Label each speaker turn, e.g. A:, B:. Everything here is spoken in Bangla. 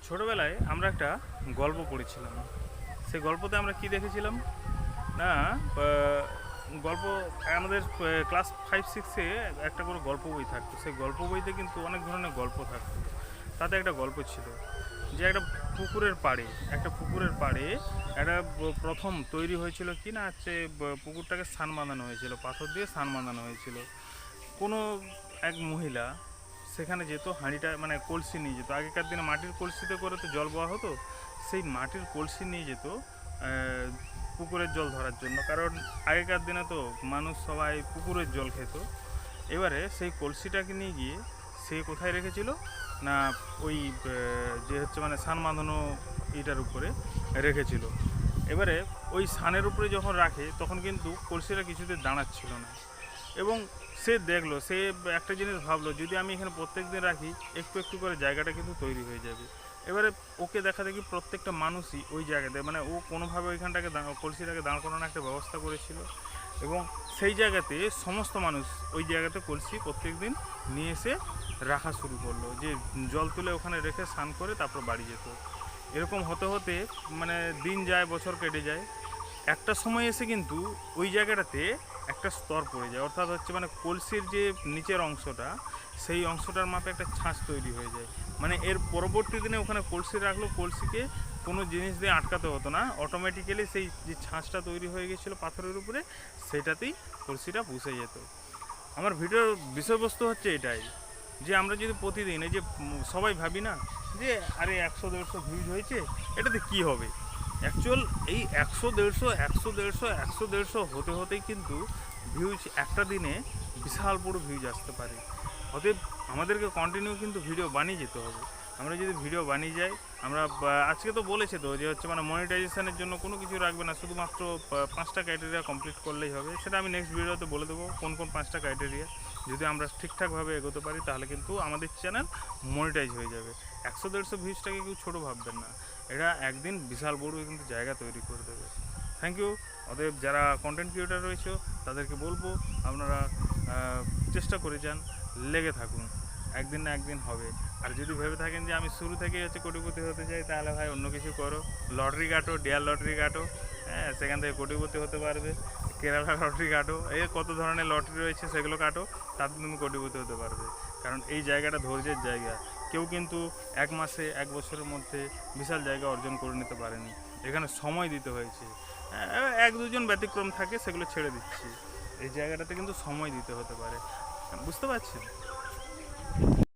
A: ছোটোবেলায় আমরা একটা গল্প পড়েছিলাম। সেই গল্পতে আমরা কি দেখেছিলাম না, গল্প আমাদের ক্লাস 5-6-এ একটা করে গল্প বই থাকতো। সেই গল্প বইতে কিন্তু অনেক ধরনের গল্প থাকতো। তাতে একটা গল্প ছিল যে একটা পুকুরের পাড়ে একটা প্রথম তৈরি হয়েছিল কি না হচ্ছে, পুকুরটাকে সান বাঁধানো হয়েছিল, পাথর দিয়ে সান বাঁধানো হয়েছিল। কোনো এক মহিলা সেখানে যেত, হাঁড়িটা মানে কলসি নিয়ে যেত। আগেকার দিনে মাটির কলসিতে করে তো জল বওয়া হতো। সেই মাটির কলসি নিয়ে যেত পুকুরের জল ধরার জন্য, কারণ আগেকার দিনে তো মানুষ সবাই পুকুরের জল খেত। এবারে সেই কলসিটাকে নিয়ে গিয়ে সে কোথায় রেখেছিল না, ওই যে হচ্ছে মানে সান বাঁধানো এটার উপরে রেখেছিল। এবারে ওই সানের উপরে যখন রাখে তখন কিন্তু কলসিটা কিছুতে দাঁড়াচ্ছিল না, এবং সে দেখলো, সে একটা জিনিস ভাবলো, যদি আমি এখানে প্রত্যেক দিন রাখি একটু একটু করে জায়গাটা কিন্তু তৈরি হয়ে যাবে। এবারে ওকে দেখা দেখি প্রত্যেকটা মানুষই ওই জায়গাতে, মানে ও কোনোভাবে ওইখানটাকে কলসিটাকে দাঁড় করানোর একটা ব্যবস্থা করেছিল, এবং সেই জায়গাতে সমস্ত মানুষ ওই জায়গাতে কলসি প্রত্যেক দিন নিয়ে এসে রাখা শুরু করলো, যে জল তুলে ওখানে রেখে স্নান করে তারপর বাড়ি যেত। এরকম হতে হতে মানে দিন যায়, বছর কেটে যায়। একটা সময় এসে কিন্তু ওই জায়গাটাতে একটা স্তর পড়ে যায়, অর্থাৎ হচ্ছে মানে কলসির যে নিচের অংশটা, সেই অংশটার মাপে একটা ছাঁচ তৈরি হয়ে যায়। মানে এর পরবর্তী দিনে ওখানে কলসি রাখলো, কলসিকে কোনো জিনিস দিয়ে আটকাতে হতো না, অটোমেটিক্যালি সেই যে ছাঁচটা তৈরি হয়ে গেছিলো পাথরের উপরে, সেটাতেই কলসিটা পুষে যেত। আমার ভিডিওর বিষয়বস্তু হচ্ছে এটাই, যে আমরা যদি প্রতিদিন এই যে সবাই ভাবি না যে আরে 100-150 ভিউজ হয়েছে, এটাতে কি হবে। অ্যাকচুয়াল এই 100-150 হতে হতেই কিন্তু ভিউজ একটা দিনে বিশাল বড় ভিউজ আসতে পারে। অতএব আমাদেরকে কন্টিনিউ কিন্তু ভিডিও বানিয়ে যেতে হবে। আমরা যদি ভিডিও বানিয়ে যাই, আমরা আজকে তো বলেছে তো যে হচ্ছে মানে মনিটাইজেশনের জন্য কোনো কিছু রাখবে না, শুধুমাত্র 5টা ক্রাইটেরিয়া কমপ্লিট করলেই হবে। সেটা আমি নেক্সট ভিডিওতে বলে দেবো কোন কোন 5টা ক্রাইটেরিয়া। যদি আমরা ঠিকঠাকভাবে এগোতে পারি তাহলে কিন্তু আমাদের চ্যানেল মনিটাইজ হয়ে যাবে। 100-150 ভিউজটাকে কেউ ছোটো ভাববেন না, এটা একদিন বিশাল বড় কিন্তু জায়গা তৈরি করে দেবে। Thank you. অতএব যারা কন্টেন্ট ক্রিয়েটার রয়েছে তাদেরকে বলবো আপনারা চেষ্টা করে যান, লেগে থাকুন, একদিন না একদিন হবে। আর যদি ভেবে থাকেন যে আমি শুরু থেকেই হচ্ছে কোটিপতি হতে চাই, তাহলে ভাই অন্য কিছু করো, লটারি কাটো, ডিয়ার লটারি কাটো, হ্যাঁ সেখান থেকে কোটিপতি হতে পারবে। কেরালা লটারি কাটো, এই কত ধরনের লটারি রয়েছে সেগুলো কাটো, তাতে তুমি কোটিপতি হতে পারবে। কারণ এই জায়গাটা ধৈর্যের জায়গা। কেউ কিন্তু 1 মাসে 1 বছরের মধ্যে বিশাল জায়গা অর্জন করে নিতে পারেনি, এখানে সময় দিতে হয়েছে। 1-2জন ব্যতিক্রম থাকে, সেগুলো ছেড়ে দিচ্ছি। এই জায়গাটাতে কিন্তু সময় দিতে হতে পারে, বুঝতে পারছেন।